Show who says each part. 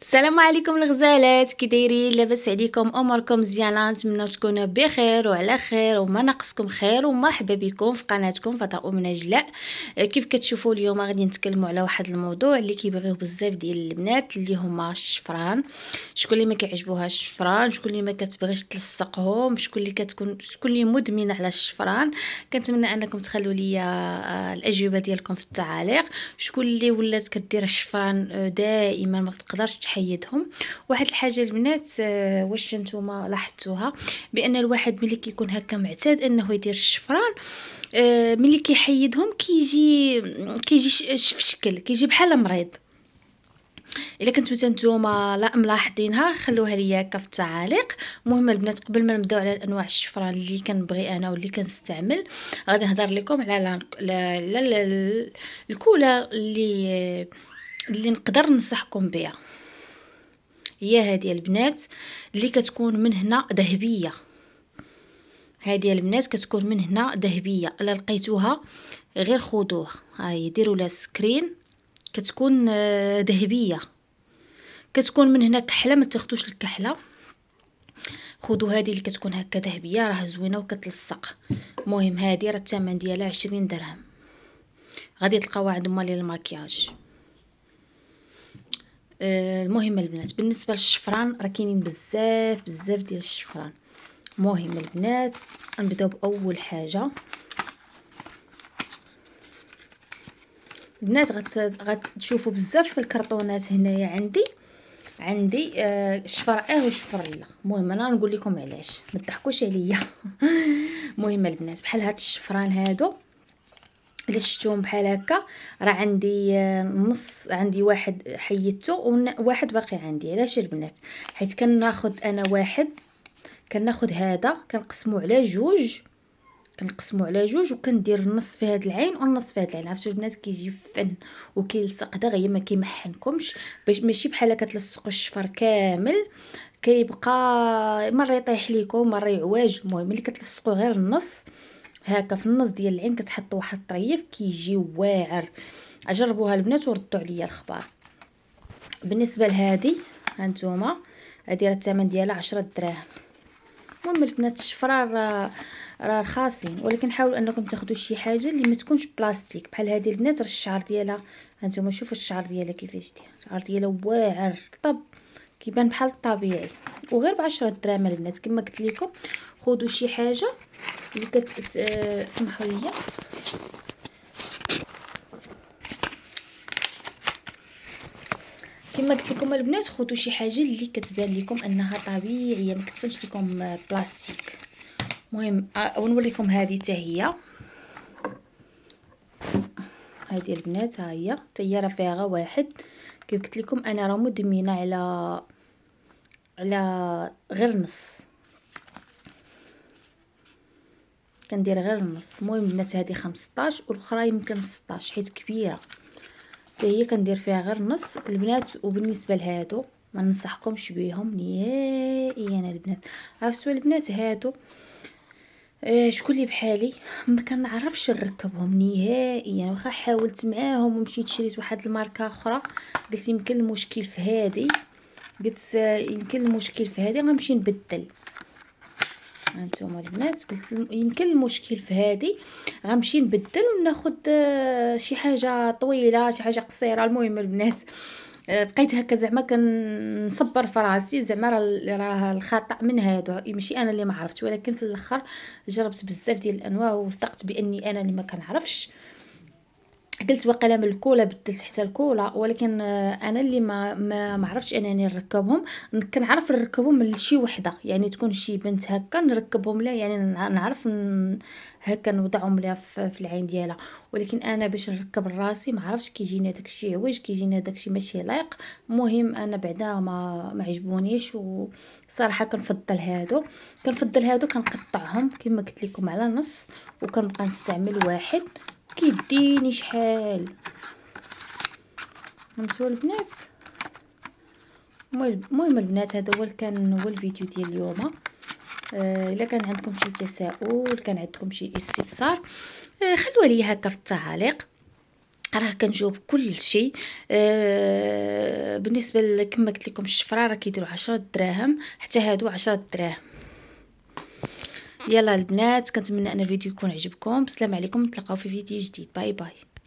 Speaker 1: السلام عليكم الغزالات، كي دايرين؟ لاباس عليكم؟ اموركم مزيانه؟ نتمنى تكونوا بخير وعلى خير وما ناقصكم خير، ومرحبا بكم في قناتكم فضاء من اجلاء. كيف كتشوفوا اليوم غادي نتكلموا على واحد الموضوع اللي كيبغيوه بزاف ديال البنات، اللي هما الشفران. شكون اللي ما كيعجبوهاش الشفران؟ شكون اللي ما كتبغيش تلصقهم؟ شكون اللي مدمن على الشفران؟ كنتمنى انكم تخلوا لي الاجوبه ديالكم في التعاليق. شكون اللي ولات كدير الشفران دائما ما تقدرش تحيدهم؟ واحد الحاجه البنات، واش نتوما لاحظتوها بان الواحد ملي كيكون هكا معتاد انه يدير الشفران، ملي كيحيدهم كيجي في شكل كيجي بحال مريض؟ الا كنتو نتوما لا ملاحظينها خلوها ليا هكا في التعاليق. المهم البنات، قبل ما نبداو على انواع الشفران اللي كنبغي انا واللي كنستعمل، غادي نهضر لكم على الكولر اللي نقدر ننصحكم بها. هي هذه البنات اللي كتكون من هنا ذهبيه. هذه البنات كتكون من هنا ذهبيه، الا لقيتوها غير خذوها. هاي ديروا لها سكرين، كتكون ذهبيه. كتكون من هنا كحله، ما تاخذوش الكحله، خذوا هذه اللي كتكون هكا ذهبيه، راه زوينه وكتلصق. المهم هذه راه الثمن ديالها 20 درهم، غادي تلقاوها عند مالي الماكياج. المهم البنات، بالنسبه للشفران راه كاينين بزاف ديال الشفران. المهم البنات، نبداو باول حاجه. البنات غتشوفوا بزاف في الكرتونات هنايا عندي شفر وشفر لا. المهم انا نقول لكم علاش، ما تضحكوش عليا. المهم البنات، بحال هاد الشفران هادو الا شفتوهم بحال هكا، راه عندي نص، عندي واحد حيدته وواحد باقي عندي. علاش البنات؟ حيت كناخذ انا واحد، كناخذ هذا كنقسمو على جوج وكندير النص في هاد العين والنص في هاد العين. عرفتوا البنات كيجي فن وكيلصق دغيا، ما كيمحنكمش، باش ماشي بحال كتلصقوا الشفر كامل كيبقى مره يطيح ليكم مره يعواج. المهم ملي كتلصقوا غير النص هكا في النص ديال العين، كتحطوا واحد الطريف كيجي واعر. جربوها البنات وردوا عليا الخبر. بالنسبه لهذه هانتوما، هذه راه الثمن ديالها 10 دراهم. المهم البنات، الشفرار راه رخاصين، ولكن حاولوا انكم تاخذوا شي حاجه اللي ما تكونش بلاستيك. بحال هذه البنات راه الشعر ديالها، هانتوما شوفوا الشعر ديالها كيفاش داير. الشعر ديالها واعر طب، كيبان بحال الطبيعي، وغير ب10 دراهم البنات. كما قلت لكم خذوا شي حاجه اللي سمحوا لي، كما قلت لكم البنات، خذوا شي حاجه اللي كتبان لكم انها طبيعيه، ما كتبانش لكم بلاستيك. المهم ونوريكم هذه حتى هي. هذه البنات ها هي حتى هي راه فيها غير واحد. كيف قلت لكم انا راه مدمنه على غير نص، كندير غير النص. المهم البنات هذه 15 والاخرى يمكن 16 حيت كبيره، حتى هي كندير فيها غير النص البنات. وبالنسبه لهادو ما ننصحكمش بيهم نهائيا البنات. عرفتوا البنات هادو شكون اللي بحالي ما كنعرفش نركبهم نهائيا، واخا حاولت معاهم ومشيت شريت واحد الماركه اخرى، قلت يمكن المشكل في هذه، قلت يمكن المشكل في هذه غنمشي نبدل. هانتوما البنات قلت يمكن المشكل في هذه، غنمشي نبدل وناخذ شي حاجه طويله شي حاجه قصيره. المهم البنات بقيت هكا زعما كنصبر في راسي، زعما راه الخطا من هادو، ماشي انا اللي ما عرفتش، ولكن في الاخر جربت بزاف ديال الانواع وصدقت باني انا اللي ما كنعرفش. قلت واقيلا من الكولا بدلت حتى الكولا، ولكن انا اللي ما عرفتش انني نركبهم. كنعرف نركبهم لشي وحده، يعني تكون شي بنت هكا نركبهم لها، يعني نعرف هكا نوضعهم لها في العين ديالها. ولكن انا باش نركب راسي ما عرفتش، كيجيني داكشي عوج، كيجيني داكشي ماشي لايق. المهم انا بعدا ما عجبونيش، وصراحه كنفضل هادو كنقطعهم كما قلت لكم على نص، وكنبقى نستعمل واحد كيديني شحال. فهمتوا البنات؟ المهم البنات، هذا هو الفيديو ديال اليوم. الا كان عندكم شي تساؤل، كان عندكم شي استفسار، خلوها لي هكا في التعاليق. راه كنجاوب كل شيء. بالنسبه كما قلت لكم الشفره راه كيديروا 10 دراهم، حتى هادو 10 دراهم. يلا البنات، كنتمنى ان الفيديو يكون عجبكم. بسلام عليكم، نتلاقاو في فيديو جديد. باي باي.